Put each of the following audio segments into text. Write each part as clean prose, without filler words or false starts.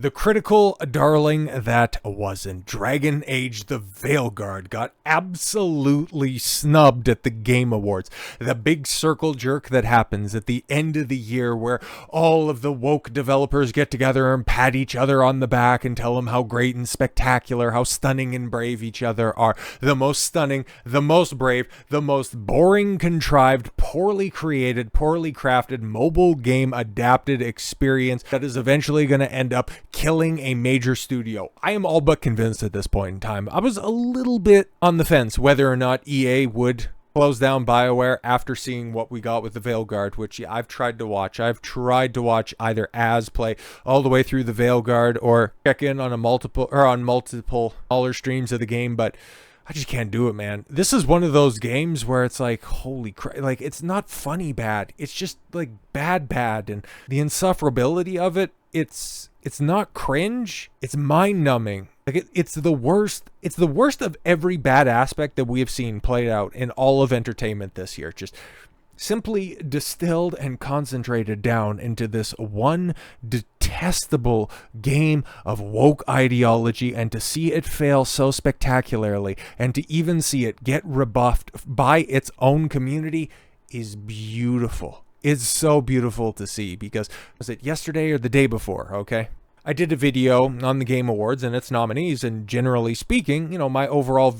The critical darling that wasn't. Dragon Age the Veilguard got absolutely snubbed at the Game Awards. The big circle jerk that happens at the end of the year where all of the woke developers get together and pat each other on the back and tell them how great and spectacular, how stunning and brave each other are. The most stunning, the most brave, the most boring, contrived, poorly created, poorly crafted, mobile game adapted experience that is eventually going to end up killing a major studio. I am all but convinced at this point in time. I was a little bit on the fence whether or not EA would close down BioWare after seeing what we got with the Veilguard, which I've tried to watch. I've tried to watch either as play all the way through the Veilguard or check in on multiple smaller streams of the game, but I just can't do it, man. This is one of those games where it's like, holy crap, like it's not funny bad. It's just like bad, and the insufferability of it, it's not cringe. It's mind-numbing. Like it's the worst. It's the worst of every bad aspect that we have seen played out in all of entertainment this year. Just simply distilled and concentrated down into this one detestable game of woke ideology, and to see it fail so spectacularly and to even see it get rebuffed by its own community is beautiful. It's so beautiful to see, because was it yesterday or the day before? Okay, I did a video on the Game Awards and its nominees, and generally speaking, you know, my overall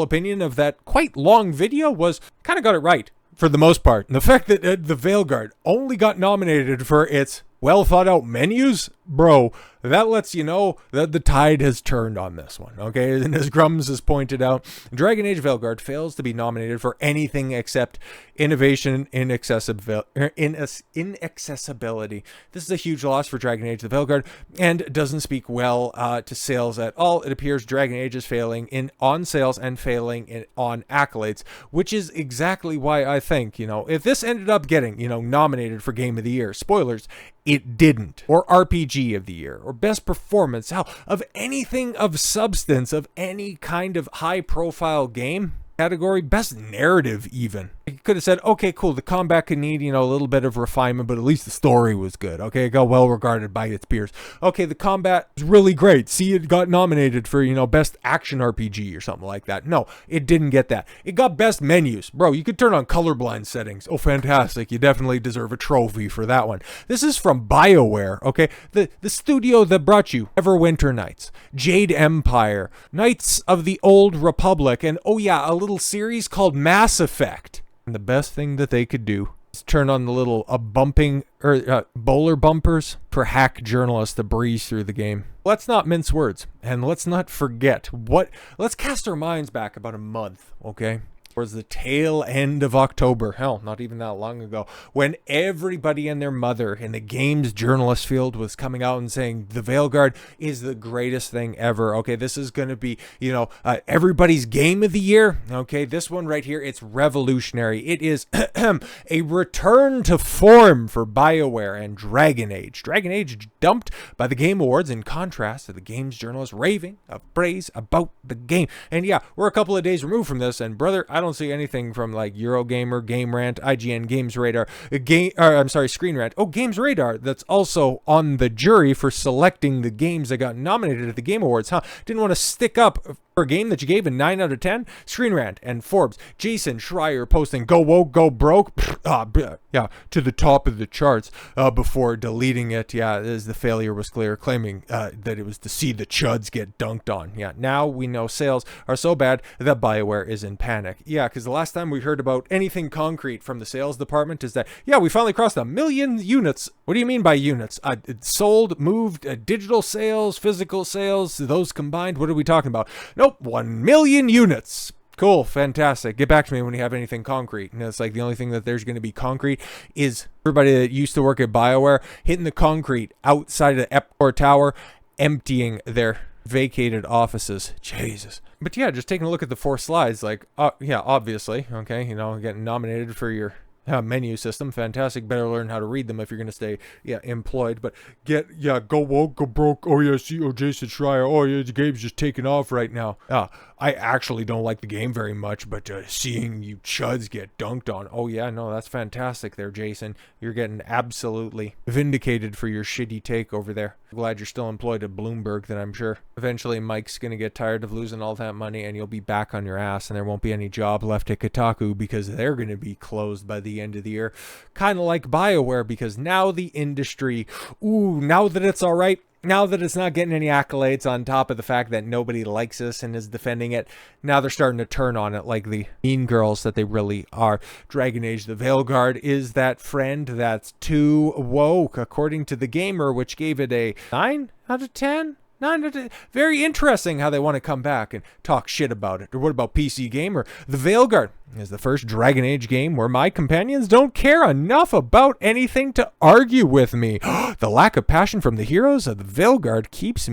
opinion of that quite long video was kind of got it right for the most part. And the fact that the Veilguard only got nominated for its well thought out menus, bro, that lets you know that the tide has turned on this one, okay? And as Grums has pointed out, Dragon Age Veilguard fails to be nominated for anything except innovation in inaccessibility. This is a huge loss for Dragon Age the Veilguard and doesn't speak well to sales at all. It appears Dragon Age is failing on sales and failing on accolades, which is exactly why I think, you know, if this ended up getting, you know, nominated for Game of the Year, spoilers, it didn't, or RPG of the Year, or Best Performance, hell, of anything of substance, of any kind of high-profile game category, Best Narrative even. You could have said, okay, cool, the combat could need, you know, a little bit of refinement, but at least the story was good, okay? It got well regarded by its peers. Okay, the combat was really great. See, it got nominated for, you know, Best Action RPG or something like that. No, it didn't get that. It got Best Menus. Bro, you could turn on colorblind settings. Oh, fantastic. You definitely deserve a trophy for that one. This is from BioWare, okay? The studio that brought you Everwinter Nights, Jade Empire, Knights of the Old Republic, and oh yeah, a little series called Mass Effect. And the best thing that they could do is turn on the little bowler bumpers for hack journalists to breeze through the game. Let's not mince words, and let's not forget let's cast our minds back about a month, okay? Towards the tail end of October, hell, not even that long ago, when everybody and their mother in the games journalist field was coming out and saying the Veilguard is the greatest thing ever. Okay, this is going to be, you know, everybody's game of the year. Okay, this one right here, it's revolutionary. It is a return to form for BioWare and Dragon Age. Dragon Age dumped by the Game Awards, in contrast to the games journalists raving of praise about the game. And yeah, we're a couple of days removed from this, and brother, I don't see anything from like Eurogamer, Game Rant, IGN, Games Radar, Screen Rant. Oh, Games Radar, that's also on the jury for selecting the games that got nominated at the Game Awards, huh? Didn't want to stick up for a game that you gave a 9 out of 10? Screen Rant and Forbes. Jason Schreier posting go woke, go broke, yeah, to the top of the charts before deleting it. Yeah, as the failure was clear, claiming that it was to see the chuds get dunked on. Yeah, now we know sales are so bad that BioWare is in panic. Yeah, because the last time we heard about anything concrete from the sales department is that, yeah, we finally crossed 1 million units. What do you mean by units? Sold, moved, digital sales, physical sales, those combined? What are we talking about? Nope, 1 million units. Cool, fantastic. Get back to me when you have anything concrete. And it's like the only thing that there's going to be concrete is everybody that used to work at BioWare hitting the concrete outside of the Epcor Tower, emptying their vacated offices. Jesus. But yeah, just taking a look at the 4 slides, like, yeah, obviously, okay, you know, getting nominated for your menu system, fantastic. Better learn how to read them if you're going to stay, employed. But go woke, go broke. Oh yeah, see, Jason Schreier. Oh yeah, the game's just taking off right now. I actually don't like the game very much, but seeing you chuds get dunked on. Oh yeah, no, that's fantastic there, Jason. You're getting absolutely vindicated for your shitty take over there. Glad you're still employed at Bloomberg, then I'm sure eventually Mike's going to get tired of losing all that money and you'll be back on your ass and there won't be any job left at Kotaku because they're going to be closed by the end of the year. Kind of like BioWare, because now the industry, now that it's all right, now that it's not getting any accolades on top of the fact that nobody likes us and is defending it, now they're starting to turn on it like the mean girls that they really are. Dragon Age the Veilguard is that friend that's too woke, according to The Gamer, which gave it a 9 out of 10? 9 out of 10. Very interesting how they want to come back and talk shit about it. Or what about PC Gamer? The Veilguard is the first Dragon Age game where my companions don't care enough about anything to argue with me. The lack of passion from the heroes of the Veilguard keeps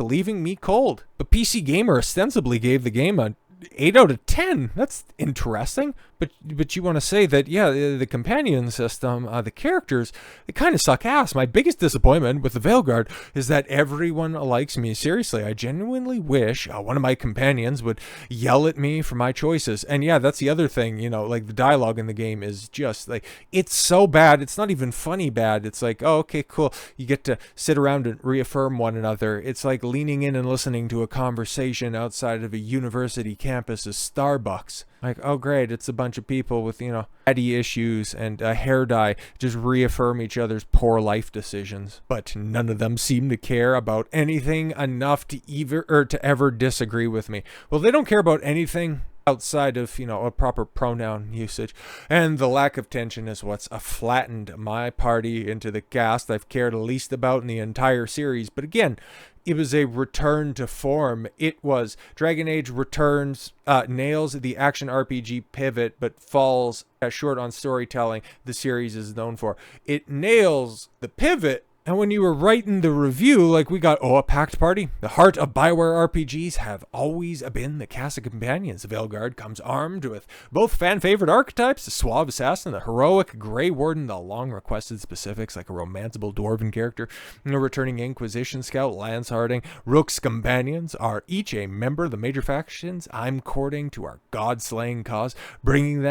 leaving me cold. But PC Gamer ostensibly gave the game a 8 out of 10. That's interesting. But you want to say that, yeah, the companion system, the characters, they kind of suck ass. My biggest disappointment with the Veilguard is that everyone likes me. Seriously, I genuinely wish one of my companions would yell at me for my choices. And yeah, that's the other thing, you know, like the dialogue in the game is just like, it's so bad. It's not even funny bad. It's like, oh, okay, cool. You get to sit around and reaffirm one another. It's like leaning in and listening to a conversation outside of a university campus's Starbucks. Like, oh great, it's a bunch of people with, you know, daddy issues and hair dye just reaffirm each other's poor life decisions. But none of them seem to care about anything enough to ever disagree with me. Well, they don't care about anything outside of, you know, a proper pronoun usage. And the lack of tension is what's flattened my party into the cast I've cared least about in the entire series. But again, it was a return to form. It was Dragon Age returns, nails the action RPG pivot, but falls short on storytelling the series is known for. It nails the pivot. And when you were writing the review, like we got, a packed party. The heart of BioWare RPGs have always been the cast of companions. The Veilguard comes armed with both fan-favorite archetypes, the suave assassin, the heroic Grey Warden, the long-requested specifics like a romanceable dwarven character, and a returning Inquisition scout, Lance Harding. Rook's companions are each a member of the major factions I'm courting to our god-slaying cause, bringing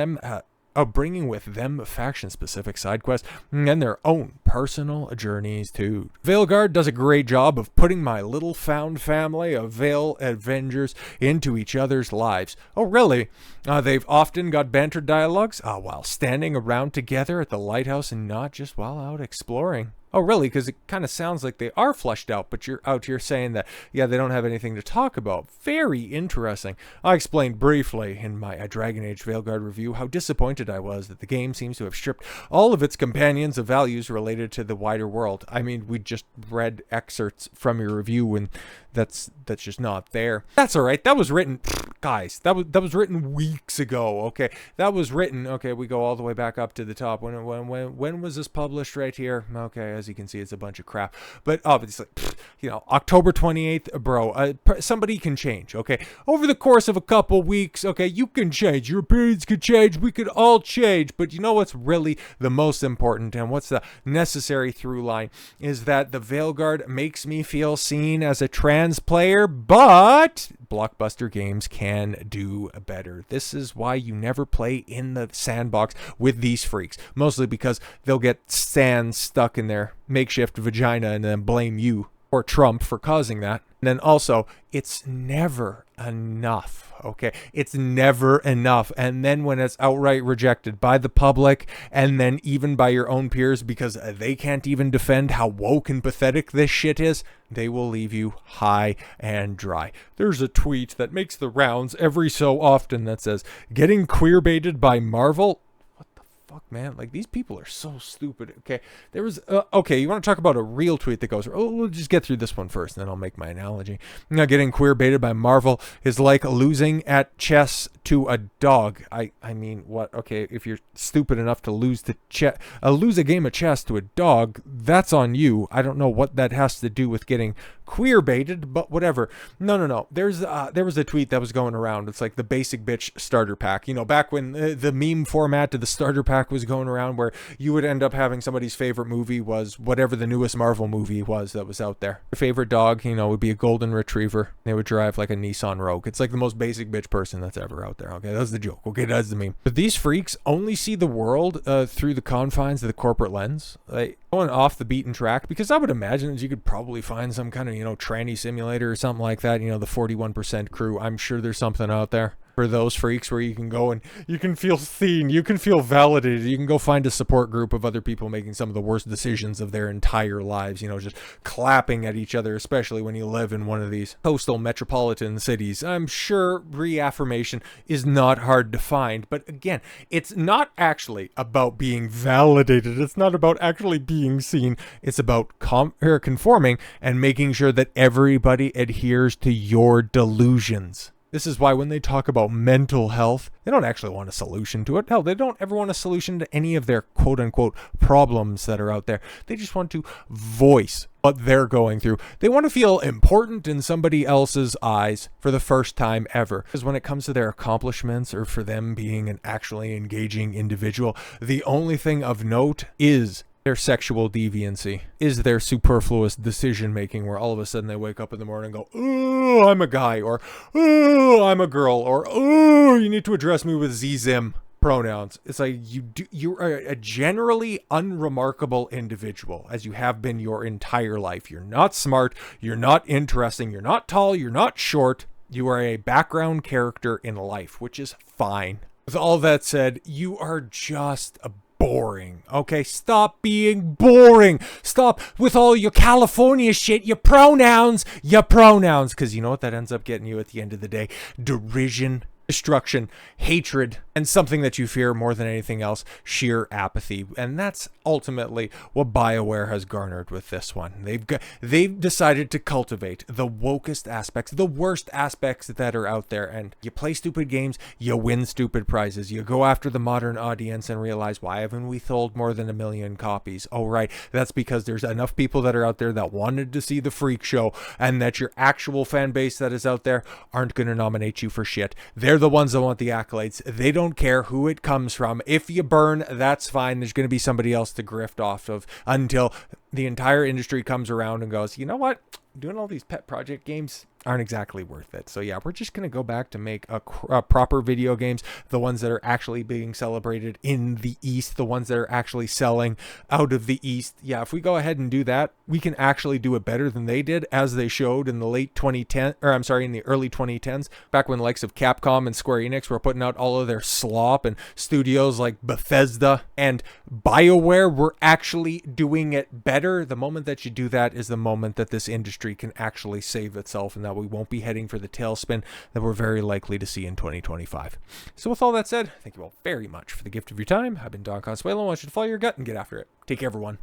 with them faction-specific side quests and their own personal journeys too. Veilguard does a great job of putting my little found family of Veil Avengers into each other's lives. Oh, really? They've often got banter dialogues while standing around together at the lighthouse and not just while out exploring. Oh, really? Because it kind of sounds like they are fleshed out, but you're out here saying that, yeah, they don't have anything to talk about. Very interesting. I explained briefly in my Dragon Age Veilguard review how disappointed I was that the game seems to have stripped all of its companions of values related to the wider world. I mean, we just read excerpts from your review, and that's just not there. That's all right. That was written, guys. That was written weeks ago. Okay, that was written. Okay, we go all the way back up to the top. When was this published? Right here. Okay, as you can see, it's a bunch of crap. But obviously, you know, October 28th, bro. Somebody can change. Okay, over the course of a couple weeks. Okay, you can change. Your opinions could change. We could all change. But you know what's really the most important, and what's the necessary through line, is that the Veilguard makes me feel seen as a trans player, but Blockbuster games can do better. This is why you never play in the sandbox with these freaks, mostly because they'll get sand stuck in their makeshift vagina and then blame you or Trump for causing that. And then also, it's never enough, okay? It's never enough. And then when it's outright rejected by the public and then even by your own peers because they can't even defend how woke and pathetic this shit is, they will leave you high and dry. There's a tweet that makes the rounds every so often that says, getting queer baited by Marvel? Fuck, man, like these people are so stupid. Okay, there was okay, you want to talk about a real tweet that goes, we'll just get through this one first and then I'll make my analogy. Now, getting queer baited by Marvel is like losing at chess to a dog. I mean, what? Okay, if you're stupid enough to lose a game of chess to a dog, that's on you. I don't know what that has to do with getting queer baited, but whatever. No. There was a tweet that was going around. It's like the basic bitch starter pack. You know, back when the meme format of the starter pack pack was going around where you would end up having somebody's favorite movie was whatever the newest Marvel movie was that was out there. Their favorite dog, you know, would be a golden retriever. They would drive like a Nissan Rogue. It's like the most basic bitch person that's ever out there. Okay, that's the joke. Okay, that's the meme. But these freaks only see the world through the confines of the corporate lens. Like, going off the beaten track, because I would imagine that you could probably find some kind of, you know, tranny simulator or something like that. You know, the 41% crew. I'm sure there's something out there for those freaks where you can go and you can feel seen, you can feel validated, you can go find a support group of other people making some of the worst decisions of their entire lives, you know, just clapping at each other, especially when you live in one of these coastal metropolitan cities. I'm sure reaffirmation is not hard to find, but again, it's not actually about being validated, it's not about actually being seen, it's about conforming and making sure that everybody adheres to your delusions. This is why when they talk about mental health, they don't actually want a solution to it. Hell, they don't ever want a solution to any of their quote-unquote problems that are out there. They just want to voice what they're going through. They want to feel important in somebody else's eyes for the first time ever. Because when it comes to their accomplishments or for them being an actually engaging individual, the only thing of note is their sexual deviancy, is their superfluous decision making, where all of a sudden they wake up in the morning and go, oh, I'm a guy, or oh, I'm a girl, or oh, you need to address me with zim pronouns. It's like you are a generally unremarkable individual, as you have been your entire life. You're not smart, you're not interesting, you're not tall, you're not short. You are a background character in life, which is fine. With all that said, you are just a boring. Okay, stop being boring. Stop with all your California shit, your pronouns, because you know what that ends up getting you at the end of the day? Derision, destruction, hatred, and something that you fear more than anything else, sheer apathy. And that's ultimately what BioWare has garnered with this one. They've decided to cultivate the wokest aspects, the worst aspects that are out there, and you play stupid games, you win stupid prizes. You go after the modern audience and realize, why haven't we sold more than 1 million copies? Oh, right, that's because there's enough people that are out there that wanted to see the freak show, and that your actual fan base that is out there aren't going to nominate you for shit. They're the ones that want the accolades. They don't care who it comes from. If you burn, that's fine. There's going to be somebody else to grift off of until the entire industry comes around and goes, you know what? Doing all these pet project games aren't exactly worth it. So yeah, we're just going to go back to make a proper video games, the ones that are actually being celebrated in the East, the ones that are actually selling out of the East. Yeah, if we go ahead and do that, we can actually do it better than they did, as they showed in the in the early 2010s, back when the likes of Capcom and Square Enix were putting out all of their slop, and studios like Bethesda and BioWare were actually doing it better. The moment that you do that is the moment that this industry can actually save itself, and that we won't be heading for the tailspin that we're very likely to see in 2025. So with all that said, thank you all very much for the gift of your time. I've been Don Consuelo. I want you to follow your gut and get after it. Take care, everyone.